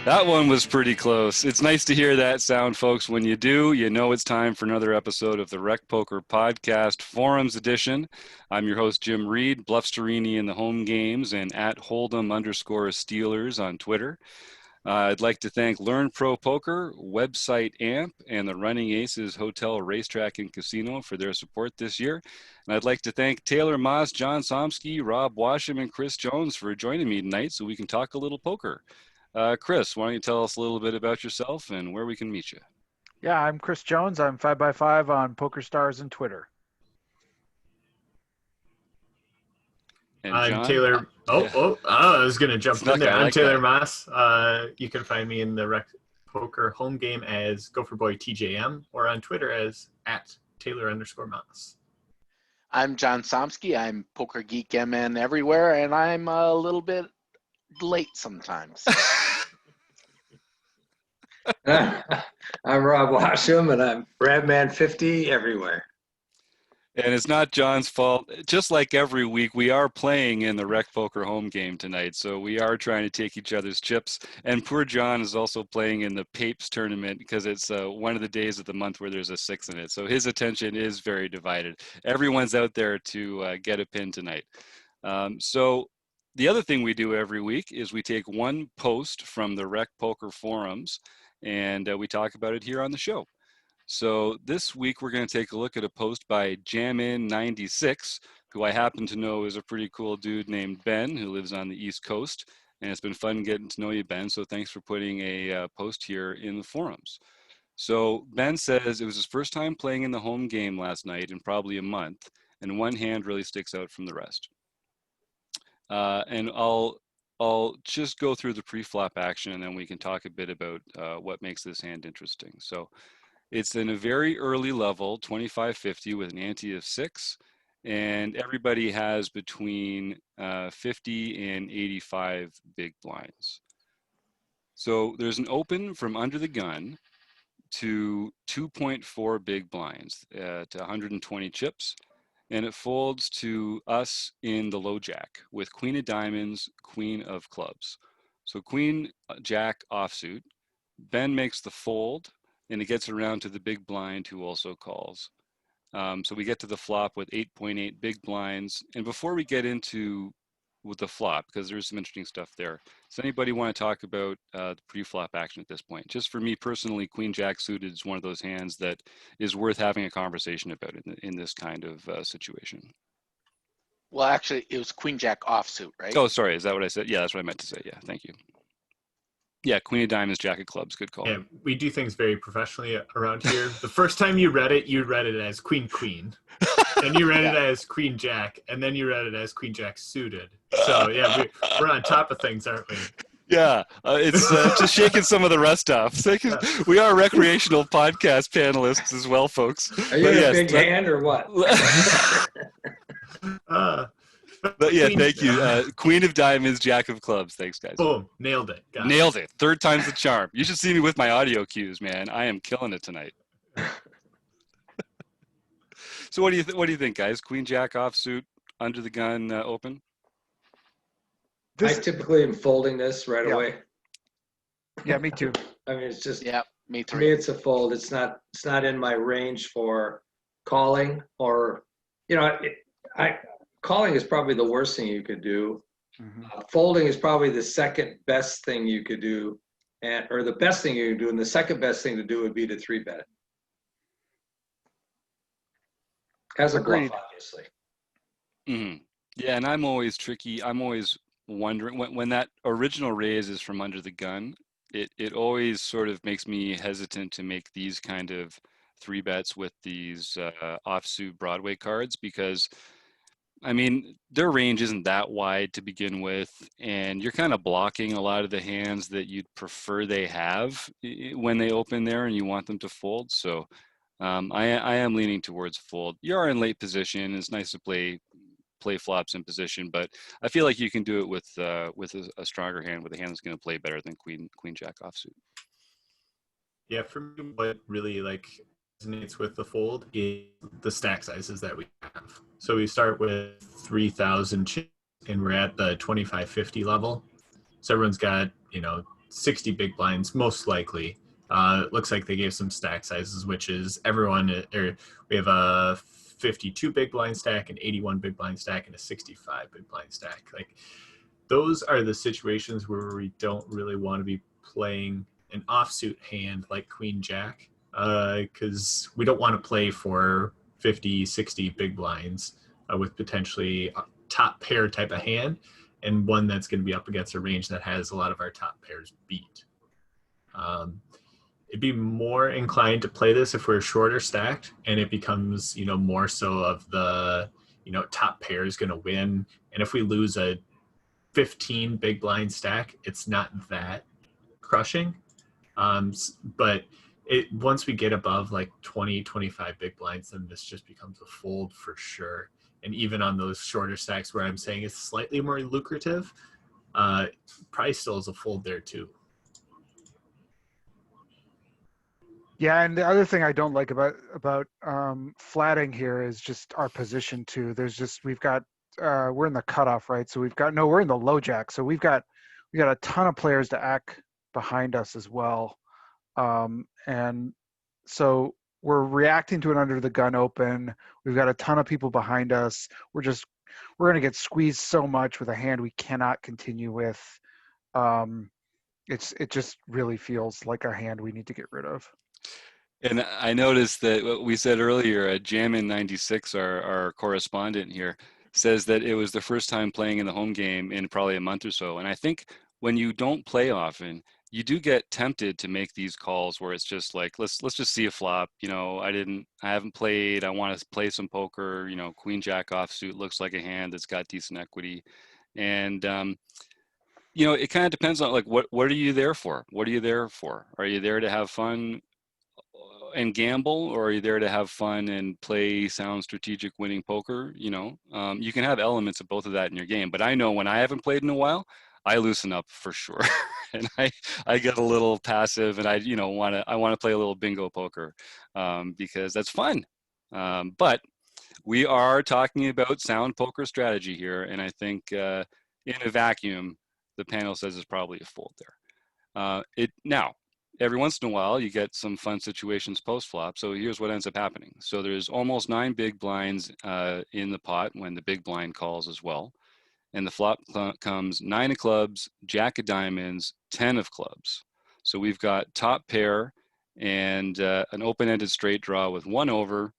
That one was pretty close. It's nice to hear that sound, folks. When you do, you know it's time for another episode of the Rec Poker Podcast Forums Edition. I'm your host, Jim Reed, Bluffsterini in the home games, and at Hold'em_Steelers on Twitter. I'd like to thank Learn Pro Poker, Website AMP, and the Running Aces Hotel, Racetrack, and Casino for their support this year. And I'd like to thank Taylor Moss, John Somsky, Rob Washam, and Chris Jones for joining me tonight so we can talk a little poker. Chris, why don't you tell us a little bit about yourself and where we can meet you? Yeah, I'm Chris Jones. I'm 5x5 on PokerStars and Twitter. And I'm John? Taylor. I was going to jump in there. I'm like Taylor that. Moss. You can find me in the Rec Poker home game as Gopherboy TJM or on Twitter as at Taylor_Moss. I'm John Somsky. I'm Poker Geek MN everywhere, and I'm a little bit late sometimes. I'm Rob Washam, and I'm Bradman50 everywhere. And it's not John's fault. Just like every week, we are playing in the Rec Poker home game tonight, so we are trying to take each other's chips. And poor John is also playing in the Papes tournament because it's one of the days of the month where there's a 6 in it. So his attention is very divided. Everyone's out there to get a pin tonight. So the other thing we do every week is we take one post from the Rec Poker forums and we talk about it here on the show. So this week we're going to take a look at a post by Jamin96, who I happen to know is a pretty cool dude named Ben who lives on the East Coast. And it's been fun getting to know you, Ben. So thanks for putting a post here in the forums. So Ben says it was his first time playing in the home game last night in probably a month, and one hand really sticks out from the rest. And I'll just go through the pre-flop action, and then we can talk a bit about what makes this hand interesting. So it's in a very early level, 25-50 with an ante of 6, and everybody has between 50 and 85 big blinds. So there's an open from under the gun to 2.4 big blinds to 120 chips, and it folds to us in the low jack with queen of diamonds, queen of clubs. So queen, jack offsuit. Ben makes the fold, and it gets around to the big blind who also calls. So we get to the flop with 8.8 big blinds. And before we get into with the flop, because there's some interesting stuff there, does anybody want to talk about the pre-flop action at this point? Just for me personally, queen jack suited is one of those hands that is worth having a conversation about in this kind of situation. Well, actually, it was queen jack offsuit, right? Oh, sorry. Is that what I said? Yeah, that's what I meant to say. Yeah, thank you. Yeah, queen of diamonds, jack of clubs. Good call. Yeah, we do things very professionally around here. The first time you read it as queen. Then you read it as queen jack, and then you read it as queen jack suited. So yeah, we're on top of things, aren't we? Yeah, it's just shaking some of the rust off. We are recreational podcast panelists as well, folks. Are you a big hand or what? But yeah, thank you. Queen of diamonds, jack of clubs. Thanks, guys. Boom, nailed it. Nailed it. Third time's the charm. You should see me with my audio cues, man. I am killing it tonight. So what do you think, guys? Queen jack offsuit, under the gun, open? I typically am folding this right away. Yeah, me too. I mean, it's just, Yeah, me to too. me, it's a fold. It's not in my range for calling, or, calling is probably the worst thing you could do. Mm-hmm. Folding is probably the second best thing you could do, or the best thing you can do, and the second best thing to do would be to 3-bet. As a bluff, obviously. Mm-hmm. Yeah, and I'm always tricky. I'm always wondering when that original raise is from under the gun. It always sort of makes me hesitant to make these kind of 3-bets with these offsuit Broadway cards, because I mean, their range isn't that wide to begin with, and you're kind of blocking a lot of the hands that you'd prefer they have when they open there and you want them to fold. So I am leaning towards fold. You are in late position. It's nice to play flops in position, but I feel like you can do it with a stronger hand, with a hand that's going to play better than queen jack offsuit. Yeah, for me, what really resonates with the fold is the stack sizes that we have. So we start with 3,000 chips, and we're at the 25-50 level. So everyone's got 60 big blinds, most likely. It looks like they gave some stack sizes, which is we have a 52 big blind stack, an 81 big blind stack, and a 65 big blind stack. Like, those are the situations where we don't really want to be playing an offsuit hand like Queen Jack, because we don't want to play for 50, 60 big blinds with potentially a top pair type of hand, and one that's going to be up against a range that has a lot of our top pairs beat. It'd be more inclined to play this if we're shorter stacked, and it becomes, more so of the, top pair is going to win. And if we lose a 15 big blind stack, it's not that crushing. But once we get above like 20, 25 big blinds, then this just becomes a fold for sure. And even on those shorter stacks where I'm saying it's slightly more lucrative, probably still is a fold there too. Yeah, and the other thing I don't like about flatting here is just our position too. We've got we're in the cutoff, right? So we're in the low jack. So we got a ton of players to act behind us as well. And so we're reacting to it under the gun open. We've got a ton of people behind us. We're going to get squeezed so much with a hand we cannot continue with. It just really feels like a hand we need to get rid of. And I noticed that what we said earlier, Jammin96, our correspondent here, says that it was the first time playing in the home game in probably a month or so. And I think when you don't play often, you do get tempted to make these calls where it's just like, let's just see a flop. I haven't played. I want to play some poker. Queen Jack offsuit looks like a hand that's got decent equity. And it kind of depends on like what are you there for? What are you there for? Are you there to have fun and gamble, or are you there to have fun and play sound strategic winning poker? You can have elements of both of that in your game, but I know when I haven't played in a while, I loosen up for sure. And I get a little passive, and I want to play a little bingo poker because that's fun. But we are talking about sound poker strategy here, and I think in a vacuum, the panel says it's probably a fold there. Now, every once in a while, you get some fun situations post-flop. So here's what ends up happening. So there's almost 9 big blinds in the pot when the big blind calls as well. And the flop comes 9 of clubs, jack of diamonds, 10 of clubs. So we've got top pair and an open-ended straight draw with 1 over.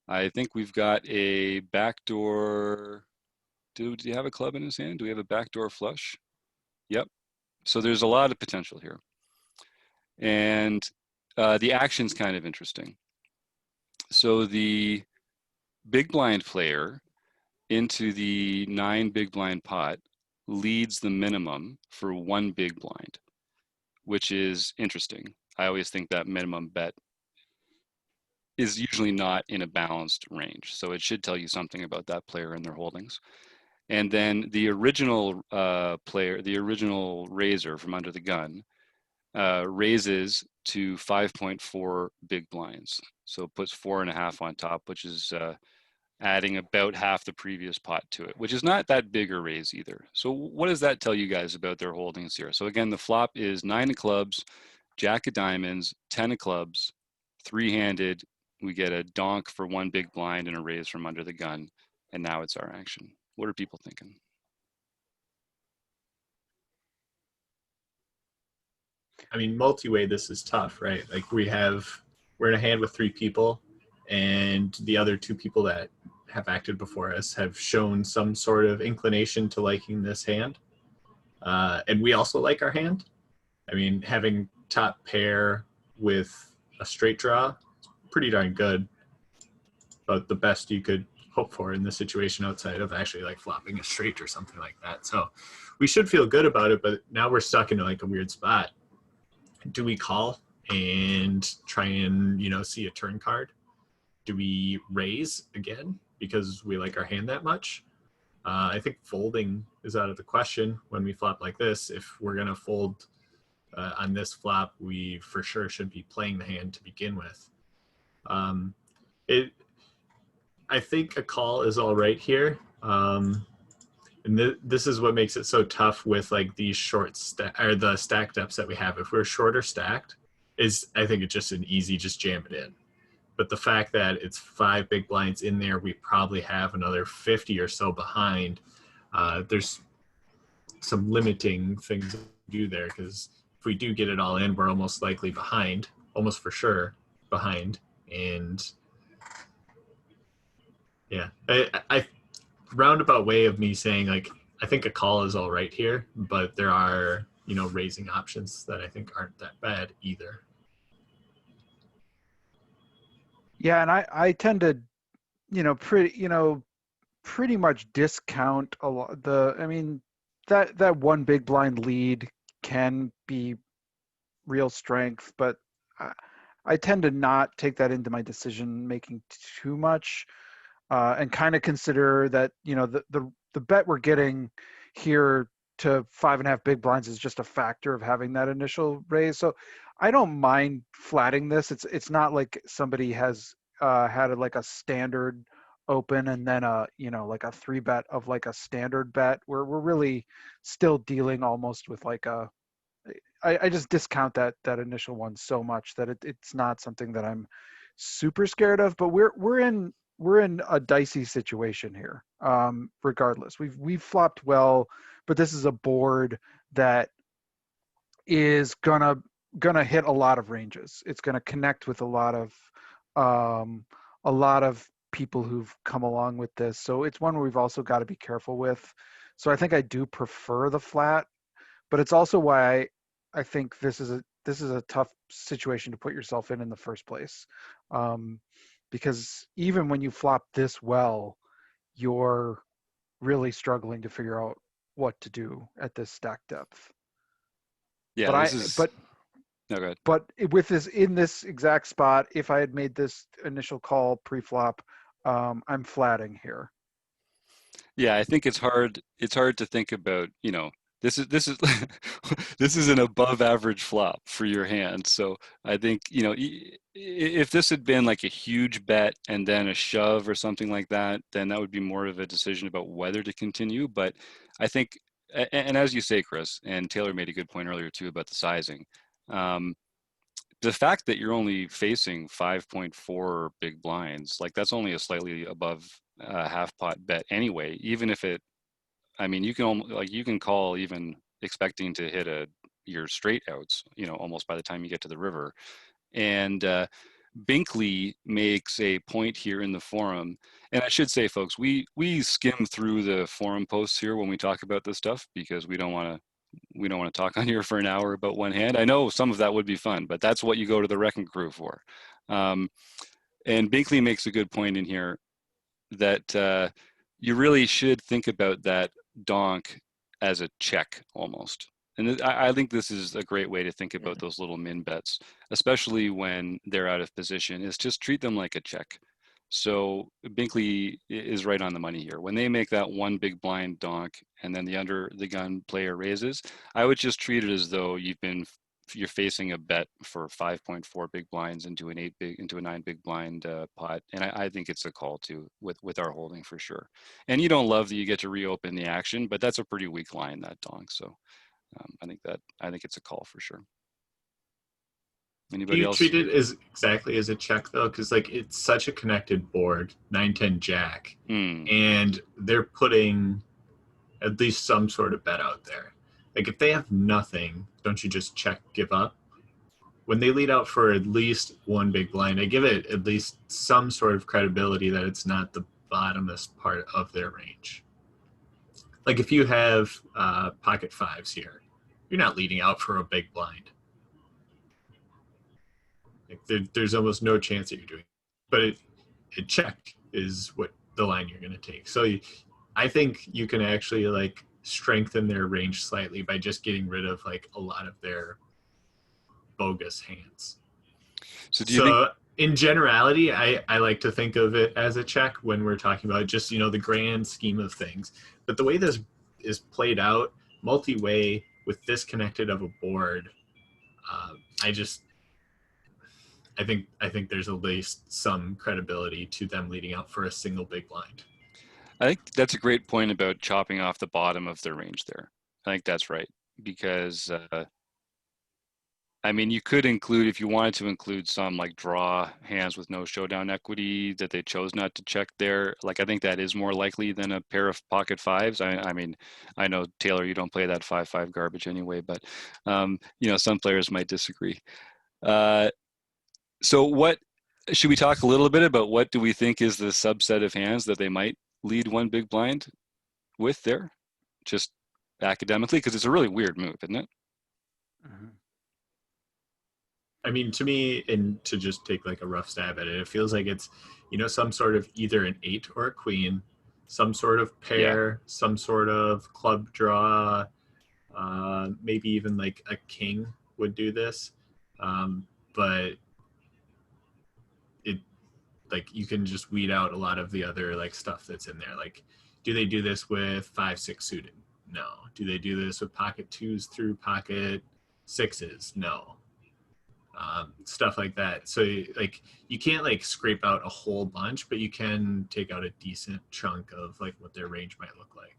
I think we've got a backdoor. Do you have a club in his hand? Do we have a backdoor flush? Yep. So there's a lot of potential here. And the action's kind of interesting. So the big blind player into the 9 big blind pot leads the minimum for 1 big blind, which is interesting. I always think that minimum bet is usually not in a balanced range. So it should tell you something about that player and their holdings. And then the original player, the original raiser from under the gun, raises to 5.4 big blinds. So puts 4.5 on top, which is adding about half the previous pot to it, which is not that big a raise either. So what does that tell you guys about their holdings here? So again, the flop is 9 of clubs, jack of diamonds, 10 of clubs, 3-handed. We get a donk for 1 big blind and a raise from under the gun. And now it's our action. What are people thinking? I mean, multi-way, this is tough, right? Like we're in a hand with 3 people, and the other 2 people that have acted before us have shown some sort of inclination to liking this hand. And we also like our hand. I mean, having top pair with a straight draw is pretty darn good, but the best you could hope for in this situation outside of actually like flopping a straight or something like that. So we should feel good about it, but now we're stuck in like a weird spot. Do we call and try and, see a turn card? Do we raise again because we like our hand that much? I think folding is out of the question when we flop like this. If we're going to fold on this flop, we for sure should be playing the hand to begin with. I think a call is all right here. And this is what makes it so tough with like these short or the stack depths that we have. If we're shorter stacked, I think it's just an easy just jam it in. But the fact that it's 5 big blinds in there, we probably have another 50 or so behind. There's some limiting things to do there, because if we do get it all in, we're almost likely behind, almost for sure behind. And yeah, I roundabout way of me saying, like, I think a call is all right here, but there are, raising options that I think aren't that bad either. Yeah, and I tend to, pretty much discount a lot I mean, that one big blind lead can be real strength, but I, I tend to not take that into my decision making too much, and kind of consider that the bet we're getting here to 5.5 big blinds is just a factor of having that initial raise. So I don't mind flatting this. It's not like somebody has had like a standard open and then like a 3 bet of like a standard bet, where we're really still dealing almost with like I just discount that initial one so much that it's not something that I'm super scared of. But we're in a dicey situation here. Regardless, we've flopped well, but this is a board that is gonna hit a lot of ranges. It's gonna connect with um, a lot of people who've come along with this. So it's one where we've also got to be careful with. So I think I do prefer the flat, but it's also why I think this is a tough situation to put yourself in the first place, because even when you flop this well, you're really struggling to figure out what to do at this stack depth. Yeah, But this I is but no good. but with this in this exact spot, if I had made this initial call pre-flop, I'm flatting here. Yeah, I think it's hard. It's hard to think about, this is this is an above average flop for your hand. So I think, if this had been like a huge bet and then a shove or something like that, then that would be more of a decision about whether to continue. But I think, and as you say, Chris, and Taylor made a good point earlier too about the sizing. Um, the fact that you're only facing 5.4 big blinds, like that's only a slightly above half pot bet anyway. Even if I mean, you can call even expecting to hit your straight outs, almost by the time you get to the river. And Binkley makes a point here in the forum, and I should say, folks, we skim through the forum posts here when we talk about this stuff, because we don't want to talk on here for an hour about one hand. I know some of that would be fun, but that's what you go to the wrecking crew for. Um, and Binkley makes a good point in here that you really should think about that donk as a check almost. And I think this is a great way to think about those little min bets, especially when they're out of position, is just treat them like a check. So Binkley is right on the money here. When they make that one big blind donk and then the under the gun player raises, I would just treat it as though you're facing a bet for 5.4 big blinds into a 9 big blind pot, and I think it's a call too with our holding for sure. And you don't love that you get to reopen the action, but that's a pretty weak line, that donk. So I think it's a call for sure. Do Anybody you else? treat it as exactly as a check though? Because like it's such a connected board, 9-10 jack, Hmm. and they're putting at least some sort of bet out there. Like if they have nothing, don't you just check, give up? When they lead out for at least one big blind, I give it at least some sort of credibility that it's not the bottomest part of their range. Like if you have pocket fives here, you're not leading out for a big blind. Like there's almost no chance that you're doing it. But a check is what the line you're going to take. So I think you can actually like strengthen their range slightly by just getting rid of like a lot of their bogus hands. So do you think? So in generality, I like to think of it as a check when we're talking about just, the grand scheme of things. But the way this is played out, multi-way with this connected of a board, I think there's at least some credibility to them leading out for a single big blind. I think that's a great point about chopping off the bottom of their range there. I think that's right because I mean, you could include, if you wanted to include some like draw hands with no showdown equity that they chose not to check there. Like, I think that is more likely than a pair of pocket fives. I mean, I know, Taylor, you don't play that 5-5 garbage anyway, but, you know, some players might disagree. So what, should we talk a little bit about what do we think is the subset of hands that they might lead one big blind with there? Just academically, because it's a really weird move, isn't it? Mhm. I mean, to me, and to just take like a rough stab at it, it feels like it's, you know, some sort of either an 8 or a queen, some sort of Yeah. pair, some sort of club draw, maybe even like a king would do this. But it, like, you can just weed out a lot of the other like stuff that's in there. Like, do they do this with 5-6 suited? No. Do they do this with pocket twos through pocket sixes? No. Stuff like that. So like, you can't like scrape out a whole bunch, but you can take out a decent chunk of like what their range might look like.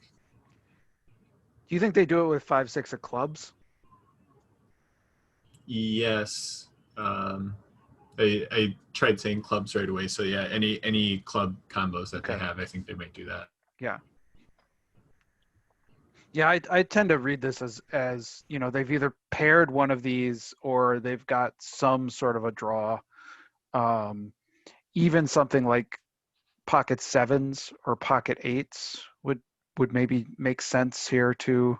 Do you think they do it with 5-6 of clubs? Yes. I tried saying clubs right away. So yeah, any club combos that they Okay. have, I think they might do that. Yeah. Yeah, I tend to read this as you know, they've either paired one of these or they've got some sort of a draw. Um, Even something like pocket sevens or pocket eights would maybe make sense here too.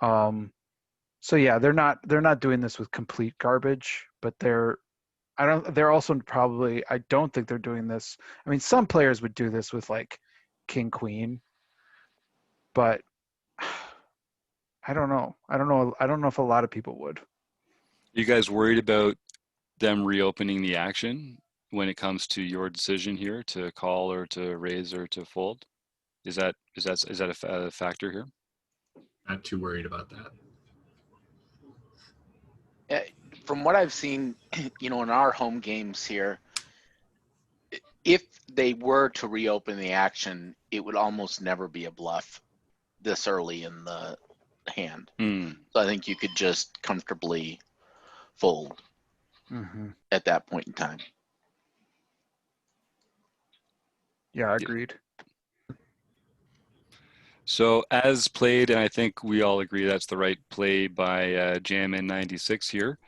So yeah, they're not doing this with complete garbage, but they're also probably, I don't think they're doing this. I mean, some players would do this with like king queen, but I don't know. I don't know if a lot of people would. You guys worried about them reopening the action when it comes to your decision here to call or to raise or to fold? Is that a factor here? Not too worried about that. Eh, From what I've seen, you know, in our home games here, if they were to reopen the action, it would almost never be a bluff this early in the hand. Hmm. So I think you could just comfortably fold Hmm. at that point in time. Yeah, agreed. So as played, and I think we all agree that's the right play by Jammin 96 here.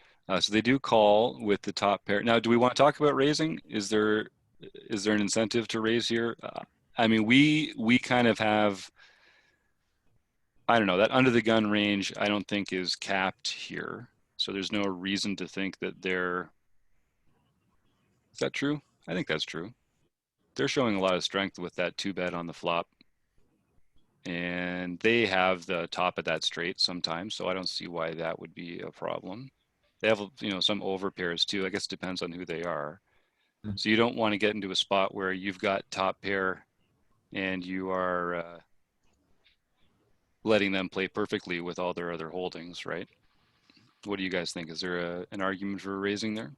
So they do call with the top pair. Now, do we want to talk about raising? Is there an incentive to raise here? I mean, we kind of have, I don't know, that under the gun range, I don't think is capped here. So there's no reason to think that is that true? I think that's true. They're showing a lot of strength with that 2-bet on the flop. And they have the top of that straight sometimes, so I don't see why that would be a problem. They have, you know, some over pairs too. I guess it depends on who they are. So you don't want to get into a spot where you've got top pair and you are letting them play perfectly with all their other holdings, right? What do you guys think? Is there an argument for raising there?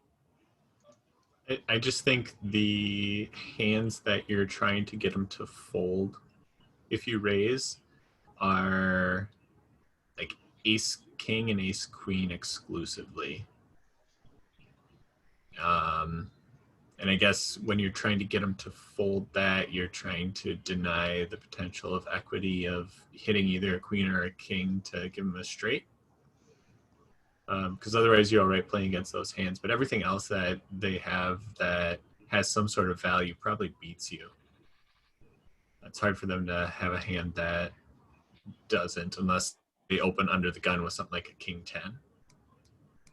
I just think the hands that you're trying to get them to fold, if you raise, are like ace king and ace queen exclusively. And I guess when you're trying to get them to fold that, you're trying to deny the potential of equity of hitting either a queen or a king to give them a straight. Because otherwise you're all right playing against those hands. But everything else that they have that has some sort of value probably beats you. It's hard for them to have a hand that doesn't, unless they open under the gun with something like a king 10.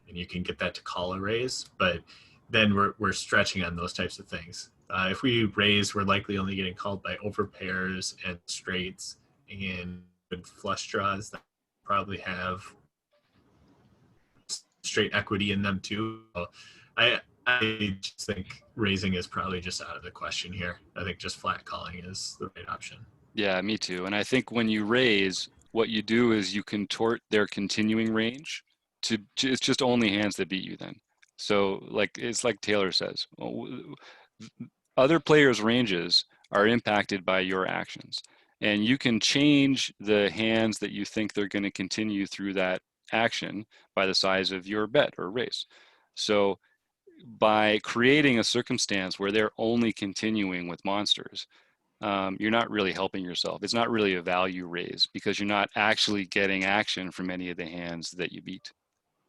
And you can get that to call a raise. But then we're stretching on those types of things. If we raise, we're likely only getting called by over pairs and straights and flush draws that probably have straight equity in them too. So I just think raising is probably just out of the question here. I think just flat calling is the right option. Yeah, me too. And I think when you raise, what you do is you contort their continuing range to it's just only hands that beat you then. So like it's like Taylor says, other players' ranges are impacted by your actions. And you can change the hands that you think they're going to continue through that action by the size of your bet or raise. So by creating a circumstance where they're only continuing with monsters, you're not really helping yourself. It's not really a value raise because you're not actually getting action from any of the hands that you beat.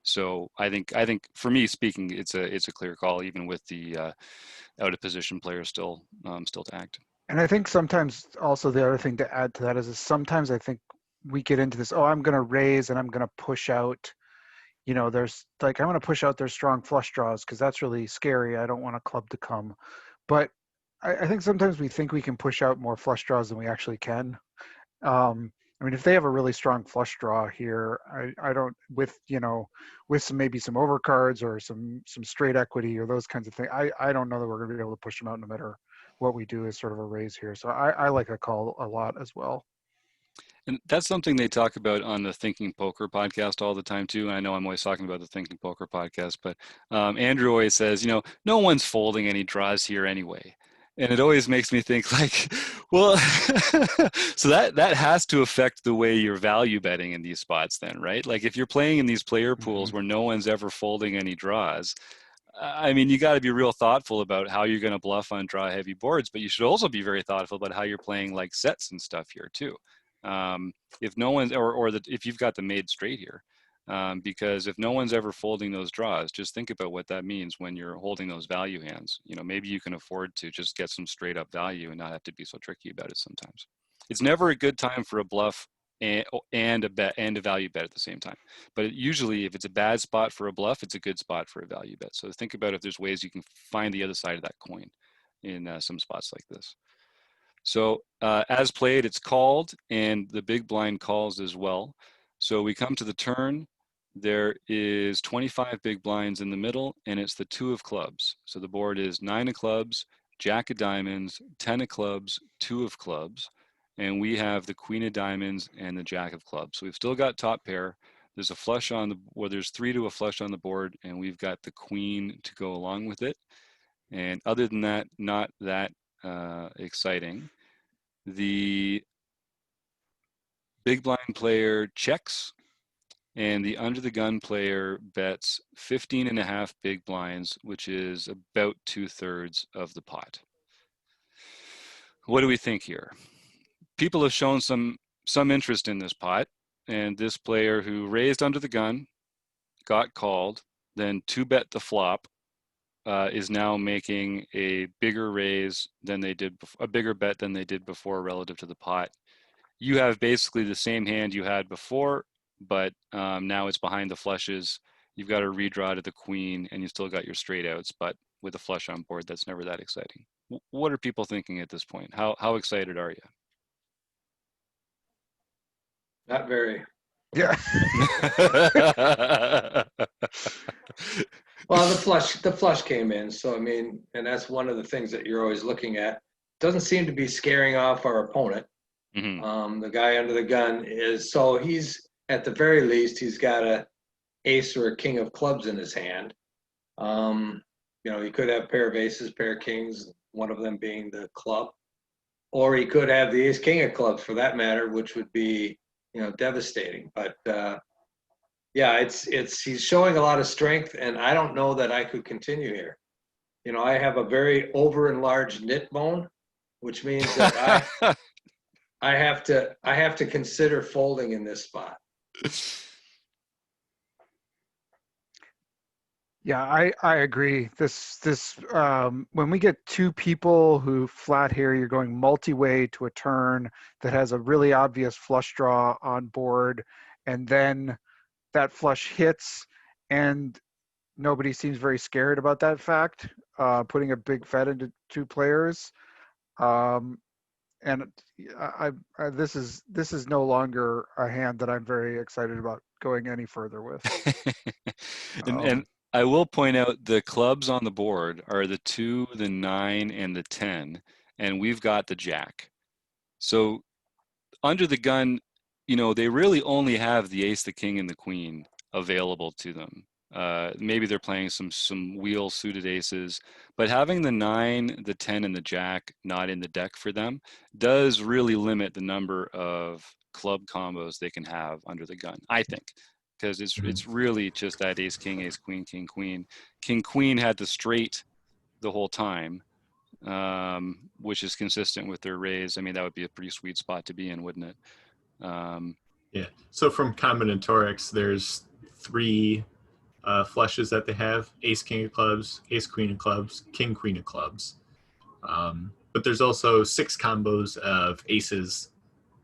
So I think for me speaking, it's a clear call, even with the out of position players still to act. And I think sometimes also the other thing to add to that is sometimes I think we get into this, oh, I'm going to raise and I'm going to push out, there's like, I'm going to push out their strong flush draws because that's really scary. I don't want a club to come. But I think sometimes we think we can push out more flush draws than we actually can. I mean, if they have a really strong flush draw here, I don't with maybe some overcards or some straight equity or those kinds of things. I don't know that we're going to be able to push them out no matter what we do as sort of a raise here. So I like a call a lot as well. And that's something they talk about on the Thinking Poker podcast all the time too. And I know I'm always talking about the Thinking Poker podcast, but Andrew always says, no one's folding any draws here anyway. And it always makes me think like, well, so that has to affect the way you're value betting in these spots then, right? Like if you're playing in these player pools where no one's ever folding any draws, I mean, you got to be real thoughtful about how you're going to bluff on draw heavy boards, but you should also be very thoughtful about how you're playing like sets and stuff here too. If no one's, if you've got the made straight here, because if no one's ever folding those draws, just think about what that means when you're holding those value hands. Maybe you can afford to just get some straight up value and not have to be so tricky about it sometimes. It's never a good time for a bluff and a bet and a value bet at the same time. But usually if it's a bad spot for a bluff, it's a good spot for a value bet. So think about if there's ways you can find the other side of that coin in some spots like this. So as played, it's called, and the big blind calls as well. So we come to the turn. There is 25 big blinds in the middle, and it's the 2 of clubs. So the board is 9 of clubs, Jack of diamonds, 10 of clubs, 2 of clubs, and we have the Queen of diamonds and the Jack of clubs. So we've still got top pair. There's a flush on the, well, there's 3 to a flush on the board, and we've got the Queen to go along with it. And other than that, not that exciting. The big blind player checks, and the under the gun player bets 15.5 big blinds, which is about 2/3 of the pot. What do we think here? People have shown some interest in this pot, and this player who raised under the gun, got called, then 2-bet the flop, is now making a bigger raise than they did, a bigger bet than they did before relative to the pot. You have basically the same hand you had before, but now it's behind the flushes. You've got a redraw to the queen, and you still got your straight outs, but with a flush on board, that's never that exciting. What are people thinking at this point? How excited are you? Not very. Yeah. Well, the flush came in, so I mean, and that's one of the things that you're always looking at. Doesn't seem to be scaring off our opponent. Mm-hmm. The guy under the gun is, so he's at the very least he's got a ace or a king of clubs in his hand. He could have pair of aces, pair of kings, one of them being the club, or he could have the ace king of clubs for that matter, which would be devastating. But yeah, he's showing a lot of strength, and I don't know that I could continue here. I have a very over-enlarged knit bone, which means that I have to consider folding in this spot. Yeah, I agree. This when we get 2 people who flat here, you're going multi-way to a turn that has a really obvious flush draw on board, and then that flush hits, and nobody seems very scared about that fact, putting a big bet into 2 players. And this is no longer a hand that I'm very excited about going any further with. and I will point out the clubs on the board are the 2, the 9, and the 10, and we've got the Jack. So under the gun, they really only have the ace, the king, and the queen available to them. Maybe they're playing some wheel suited aces, but having the 9, the 10, and the jack not in the deck for them does really limit the number of club combos they can have under the gun, I think, because it's really just that ace king, ace queen, king queen. King queen had the straight the whole time, which is consistent with their raise. I mean, that would be a pretty sweet spot to be in, wouldn't it? Yeah. So from combinatorics, there's 3 flushes that they have: ace king of clubs, ace queen of clubs, king queen of clubs. But there's also 6 combos of aces,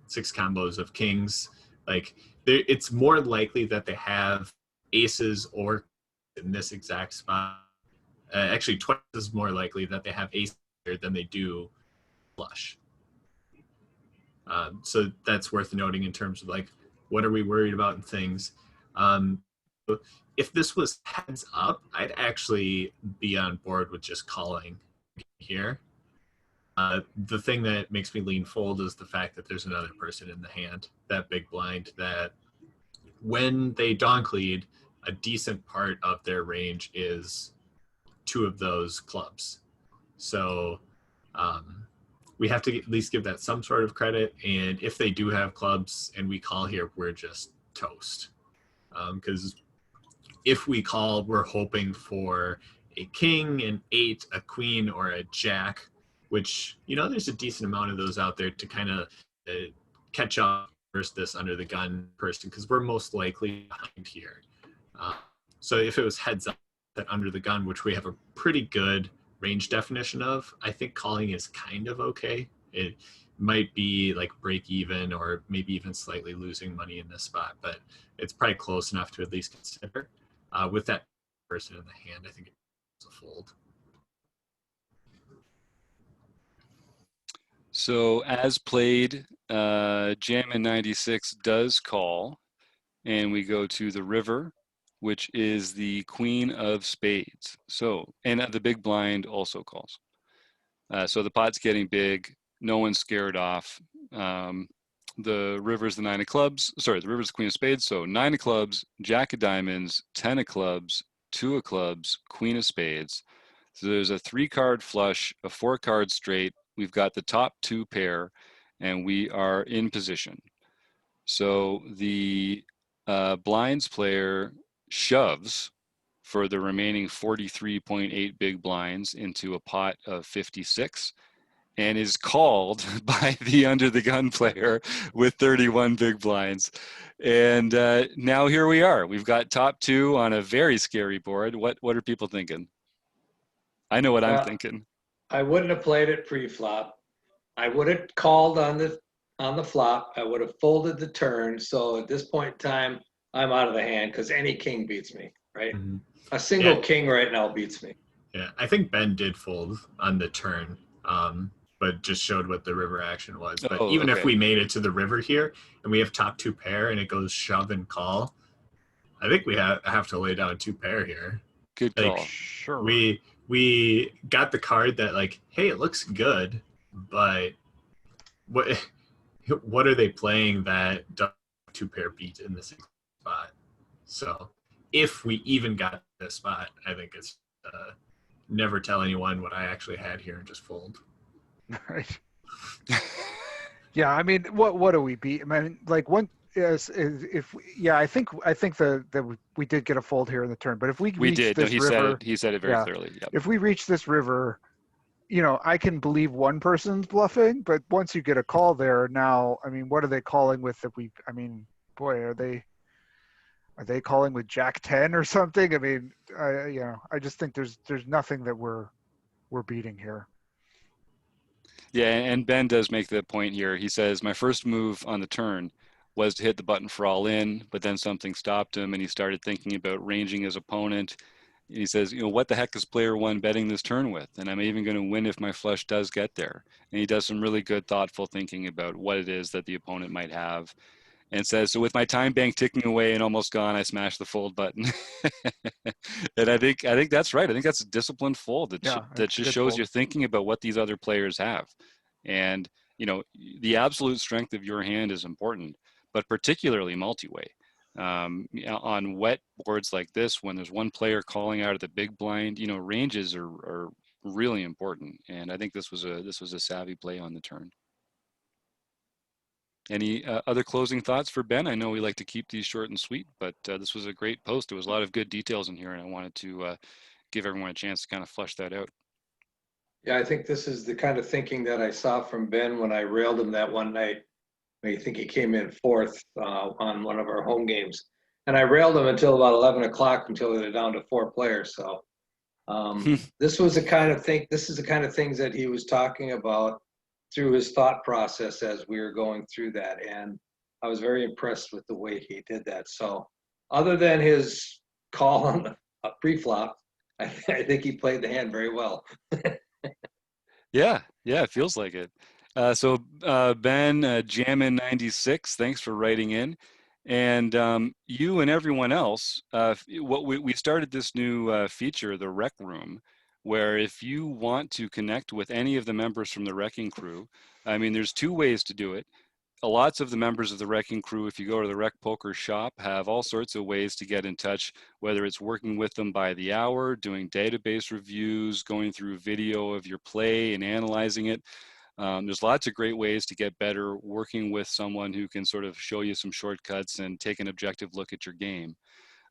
6 combos of kings. Like, it's more likely that they have aces or in this exact spot. Actually, twice as more likely that they have aces than they do flush. So that's worth noting in terms of like, what are we worried about and things. If this was heads up, I'd actually be on board with just calling here. The thing that makes me lean fold is the fact that there's another person in the hand, that big blind, that when they donk lead, a decent part of their range is 2 of those clubs. So we have to at least give that some sort of credit. And if they do have clubs and we call here, we're just toast. Because if we call, we're hoping for a king, an 8, a queen, or a jack, which, there's a decent amount of those out there to kind of catch up versus this under the gun person, because we're most likely behind here. So if it was heads up that under the gun, which we have a pretty good range definition of, I think calling is kind of okay. It might be like break even or maybe even slightly losing money in this spot, but it's probably close enough to at least consider. With that person in the hand, I think it's a fold. So as played, Jam in 96 does call, and we go to the river, which is the queen of spades. So, and the big blind also calls. So the pot's getting big. No one's scared off. The river's the 9 of clubs. Sorry, the river's the queen of spades. So 9 of clubs, jack of diamonds, 10 of clubs, 2 of clubs, queen of spades. So there's a 3-card flush, a 4-card straight. We've got the top 2 pair, and we are in position. So the blinds player shoves for the remaining 43.8 big blinds into a pot of 56 and is called by the under the gun player with 31 big blinds. And now here we are. We've got top 2 on a very scary board. What are people thinking? I know what I'm thinking. I wouldn't have played it pre-flop. I would have called on the flop. I would have folded the turn. So at this point in time, I'm out of the hand because any king beats me, right? Mm-hmm. A single king right now beats me. Yeah, I think Ben did fold on the turn, but just showed what the river action was. But even if we made it to the river here and we have top 2 pair and it goes shove and call, I think we have to lay down 2 pair here. Good call. Sure. We got the card that like, hey, it looks good, but what are they playing that does 2 pair beat in the same spot? So if we even got this spot, I think it's never tell anyone what I actually had here and just fold. Right. Yeah, I mean, what do we beat? I mean, like one is if I think that we did get a fold here in the turn, but if we did. This river, he said it very clearly. Yep. If we reach this river, I can believe one person's bluffing, but once you get a call there, now, I mean, what are they calling with? Are they calling with Jack 10 or something? I mean, I just think there's nothing that we're beating here. Yeah, and Ben does make the point here. He says, my first move on the turn was to hit the button for all in, but then something stopped him and he started thinking about ranging his opponent. And he says, what the heck is player 1 betting this turn with? And I'm even going to win if my flush does get there. And he does some really good, thoughtful thinking about what it is that the opponent might have. And says, so with my time bank ticking away and almost gone, I smashed the fold button. And I think that's right. I think that's a disciplined fold that just shows fold. You're thinking about what these other players have. And, the absolute strength of your hand is important, but particularly multi-way. On wet boards like this, when there's one player calling out of the big blind, ranges are really important. And I think this was a savvy play on the turn. Any other closing thoughts for Ben? I know we like to keep these short and sweet, but this was a great post. There was a lot of good details in here, and I wanted to give everyone a chance to kind of flesh that out. Yeah, I think this is the kind of thinking that I saw from Ben when I railed him that one night. I think he came in fourth on one of our home games, and I railed him until about 11 o'clock until they were down to 4 players. So this was the kind of thing. This is the kind of things that he was talking about through his thought process as we were going through that, and I was very impressed with the way he did that. So, other than his call on the pre-flop, I think he played the hand very well. Yeah, it feels like it. So Ben, Jammin 96, thanks for writing in. And you and everyone else, what we started this new feature, the Rec Room, where if you want to connect with any of the members from the Wrecking Crew, I mean, there's 2 ways to do it. Lots of the members of the Wrecking Crew, if you go to the Rec Poker shop, have all sorts of ways to get in touch, whether it's working with them by the hour, doing database reviews, going through video of your play and analyzing it. There's lots of great ways to get better working with someone who can sort of show you some shortcuts and take an objective look at your game.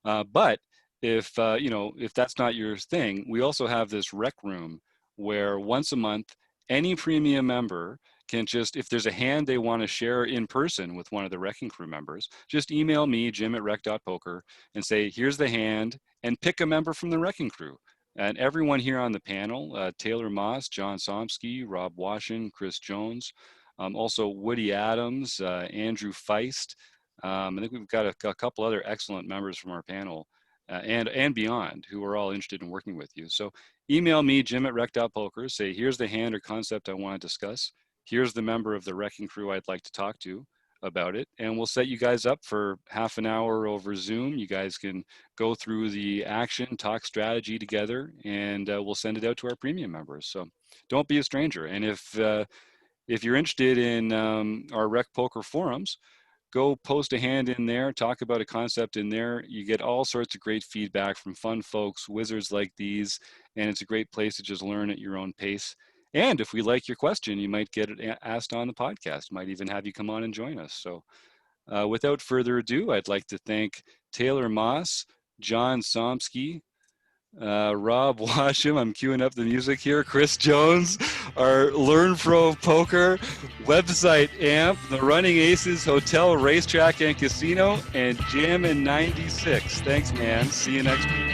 But if that's not your thing, we also have this Rec Room where once a month, any premium member can just, if there's a hand they want to share in person with one of the Wrecking Crew members, just email me, jim@rec.poker, and say, here's the hand, and pick a member from the Wrecking Crew. And everyone here on the panel, Taylor Moss, John Somsky, Rob Washin, Chris Jones, also Woody Adams, Andrew Feist. I think we've got a couple other excellent members from our panel and beyond who are all interested in working with you. So email me, jim@rec.poker, say, here's the hand or concept I want to discuss. Here's the member of the Wrecking Crew I'd like to talk to about it, and we'll set you guys up for half an hour over Zoom. You guys can go through the action, talk strategy together, and we'll send it out to our premium members. So don't be a stranger. And if you're interested in our Rec Poker forums, go post a hand in there, talk about a concept in there. You get all sorts of great feedback from fun folks, wizards like these, and it's a great place to just learn at your own pace. And if we like your question, you might get it asked on the podcast, might even have you come on and join us. So without further ado, I'd like to thank Taylor Moss, John Somsky, Rob Washam, I'm queuing up the music here, Chris Jones, our Learn Pro Poker, website AMP, the Running Aces Hotel, Racetrack and Casino, and Jammin 96. Thanks, man. See you next week.